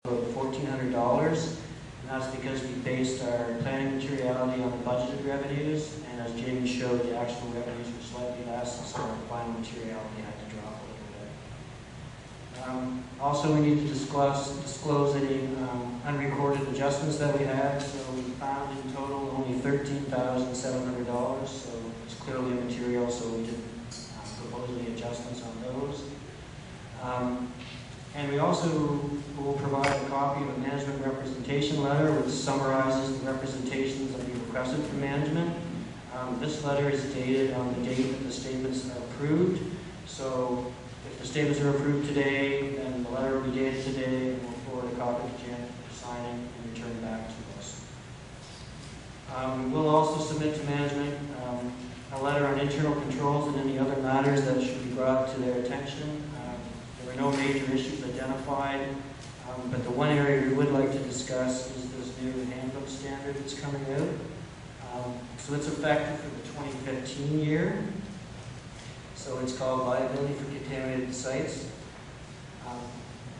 $1,400, and that's because we based our planning materiality on the budgeted revenues, and as Jamie showed, the actual revenues were slightly less, so our final materiality had to drop a little bit. Also, we need to disclose any unrecorded adjustments that we had, so we found in total only $13,700, so it's clearly immaterial, so we didn't propose any adjustments on those. And we also will provide a copy of a management representation letter which summarizes the representations that we requested from management. This letter is dated on the date that the statements are approved. So if the statements are approved today, then the letter will be dated today, and we'll forward a copy to Janet for signing and return back to us. We'll also submit to management a letter on internal controls and any other matters that should be brought to their attention. There were no major issues identified, but the one area we would like to discuss is this new handbook standard that's coming out. So it's effective for the 2015 year. So it's called Liability for Contaminated Sites.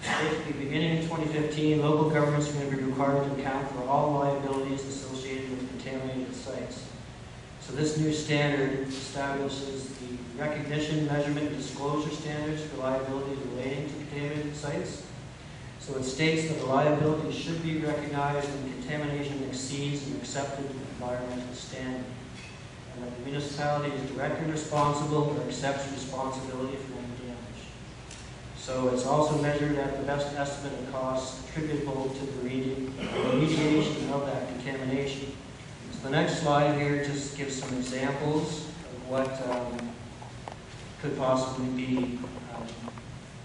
Basically, beginning in 2015, local governments are going to be required to account for all liabilities associated with contaminated sites. So this new standard establishes the recognition, measurement, and disclosure standards for liabilities relating to contaminated sites. So it states that the liability should be recognized when contamination exceeds an accepted environmental standard, and that the municipality is directly responsible or accepts responsibility for any damage. So it's also measured at the best estimate of costs attributable to the remediation of that contamination. So the next slide here just gives some examples of what could possibly be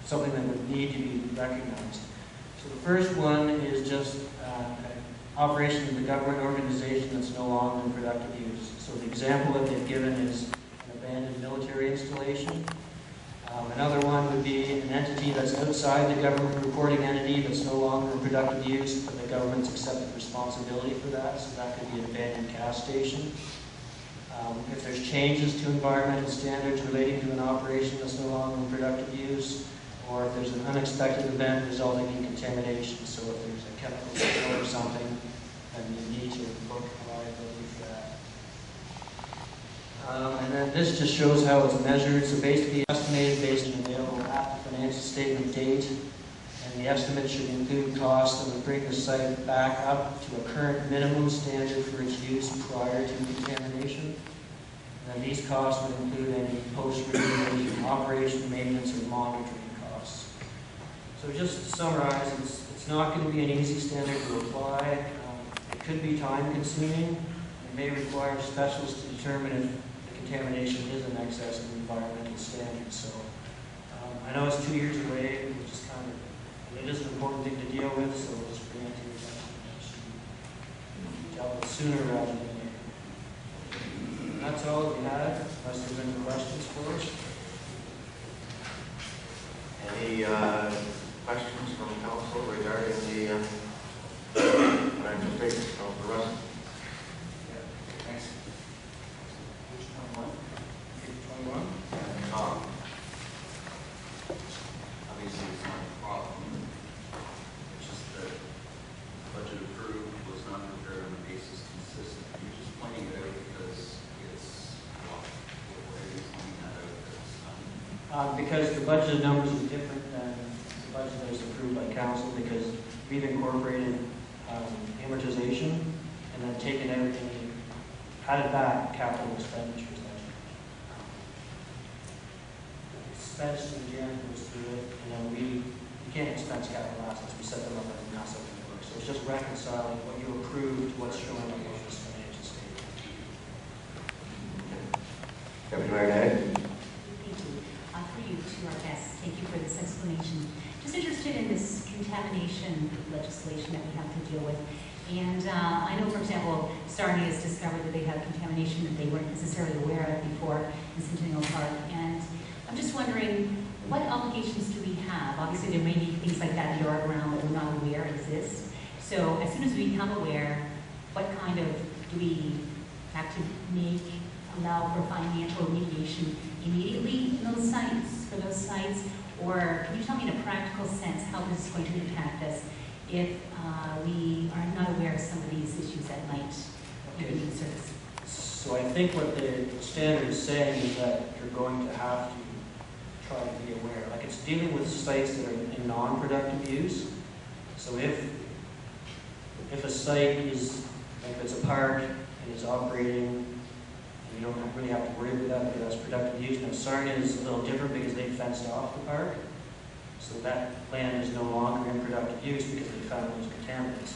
something that would need to be recognized. So the first one is just operation of the government organization that's no longer in productive use. So the example that they've given is an abandoned military installation. Another one would be an entity that's outside the government reporting entity that's no longer in productive use, but the government's accepted responsibility for that. So that could be an abandoned gas station. If there's changes to environmental standards relating to an operation that's no longer in productive use, or if there's an unexpected event resulting in contamination. So if there's a chemical spill or something, then you need to book liability for that. And then this just shows how it's measured. So basically estimated based on available after financial statement date, and the estimate should include costs that would bring the site back up to a current minimum standard for its use prior to contamination. And these costs would include any post-remediation, operation, maintenance, or monitoring costs. So just to summarize, it's not going to be an easy standard to apply. It could be time-consuming. It may require specialists to determine if the contamination is in excess of environmental standards. So I know it's 2 years away, which is kind of, it is an important thing to deal with, so we'll just bring it to your attention. It should be dealt with sooner rather than later. And that's all that we had, unless there's any questions for us. Any questions from council regarding the financial statements from the rest? Yeah, thanks. Page 21. Page 21. Obviously, it's not a problem. It's just that the budget approved was not prepared on the basis consistent. You're just pointing it out because it's what are you pointing that out? Because the budgeted numbers are different than the budget that was approved by council, because we've incorporated amortization and then taken out any, added back capital expenditures. Expense and Jan goes through it, and then we can't expense capital assets, we set them up as an asset in the book. So it's just reconciling what you approved to what's shown on this financial statement. Deputy Mayor Day. For you, to our guests, thank you for this explanation. Just interested in this contamination legislation that we have to deal with. And I know, for example, Sarnia has discovered that they have contamination that they weren't necessarily aware of before in Centennial Park. And I'm just wondering, what obligations do we have? Obviously, there may be things like that yard around that we're not aware exist. So as soon as we become aware, what kind of, do we have to allow for financial remediation immediately in those sites, for those sites? Or can you tell me in a practical sense how this is going to impact us if we are not aware of some of these issues that might be Okay. being serviced. So I think what the standard is saying is that you're going to have to try to be aware. Like, it's dealing with sites that are in non-productive use. So if a site is, like, if it's a park and it's operating, and you don't really have to worry about that because that's productive use. Now, Sarnia is a little different because they fenced off the park. So that land is no longer in productive use because they found those contaminants.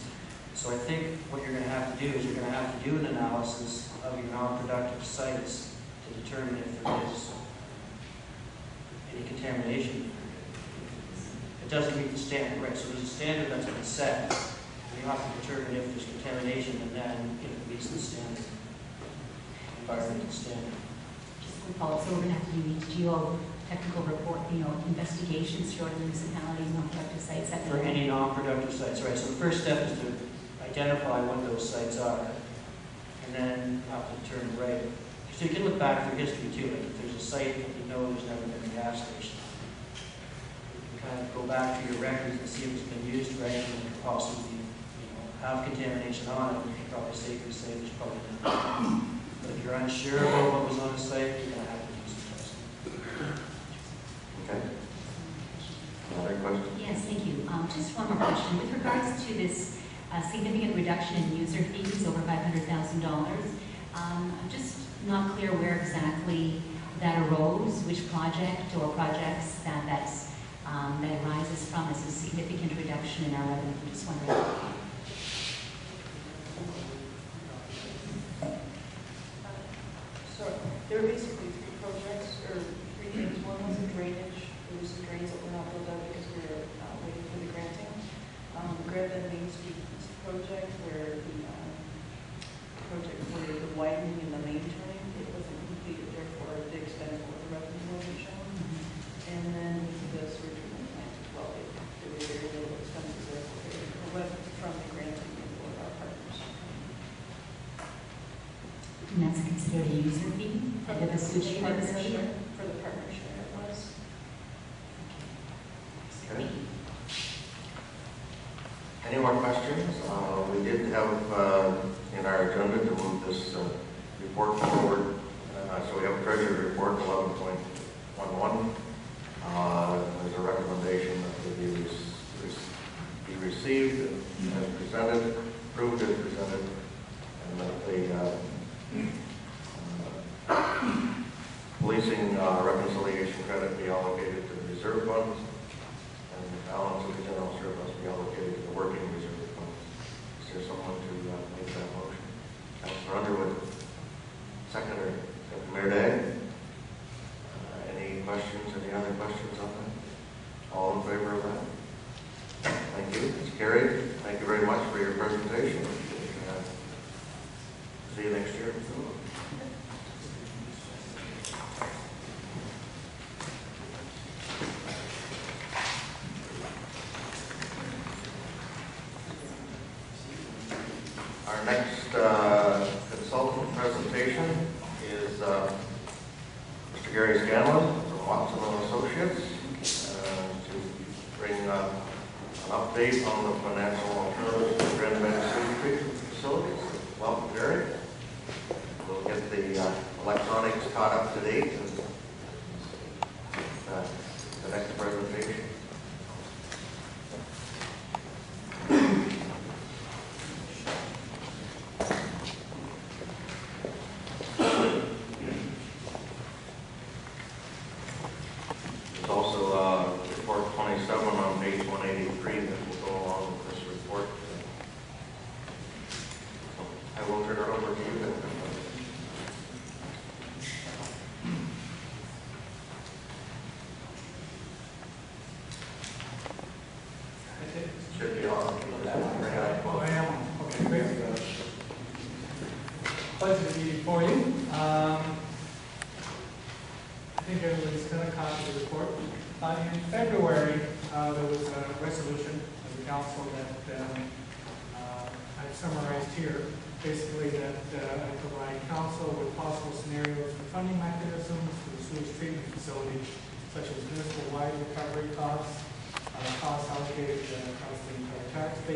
So I think what you're going to have to do is you're going to have to do an analysis of your non-productive sites to determine if there is any contamination. It doesn't meet the standard, right? So there's a standard that's been set. And you have to determine if there's contamination and then if it meets the standard, environmental standard. Just one follow-up, so we're going to have to do each geotechnical report, investigations throughout the municipalities, non-productive sites. That For any non-productive sites, right? So the first step is to identify what those sites are, and then have to determine, right? So you can look back through history too. Like, if there's a site that you know there's never been a gas station, you can kind of go back to your records and see if it's been used right, and it could possibly, have contamination on it. You can probably safely say there's probably not. But if you're unsure about what was on the site, you're going to have to do some testing. Okay. Other questions? Yes, thank you. Just one more question. With regards to this significant reduction in user fees, over $500,000, I'm just not clear where exactly that arose, which project or projects that arises from as a significant reduction in our revenue. I'm just wondering. So there are basically three projects, or three things. One was the drainage. There was some drains that were not built out because we were waiting for the granting. Grevin Main Street project where the widening in the main turning, it wasn't completed, therefore the expense of the revenue wasn't shown. And then the sewer treatment plant as well, there were very little expenses there. It went from the granting for our partners. And that's considered a user fee? Under the sewage treatment facility? For the partnership, it was. Okay. Any more questions? We did have in our agenda to move this report forward. So we have a treasury report 11.11. There's a recommendation that it be received as presented, approved as presented, and that the policing reconciliation credit be allocated to the reserve funds, and the balance of the general surplus be allocated to the working reserve funds. Is there someone to make that motion? Councilor Underwood, seconder. Mayor Day. Any questions? Any other questions on that? All in favor of that? Thank you. It's carried. Thank you very much for your presentation. See you next year. Our next consultant presentation is Mr. Gary Scanlon from Watson & Associates to bring an update on the financial alternatives for Grand Bank Sewage Treatment Facilities. Welcome, Gary. We'll get the electronics caught up to date and the next presentation. There's also report 27 on page 183 that will go along with this report. I will turn it over to you then. Should be on. I am. Okay, great. Pleasure to be before you. I think everybody's got a copy of the report. In February, there was a resolution of the council that I've summarized here. Basically, that I provide council with possible scenarios for funding mechanisms for the sewage treatment facility, such as municipal-wide recovery costs, costs allocated across the entire tax base.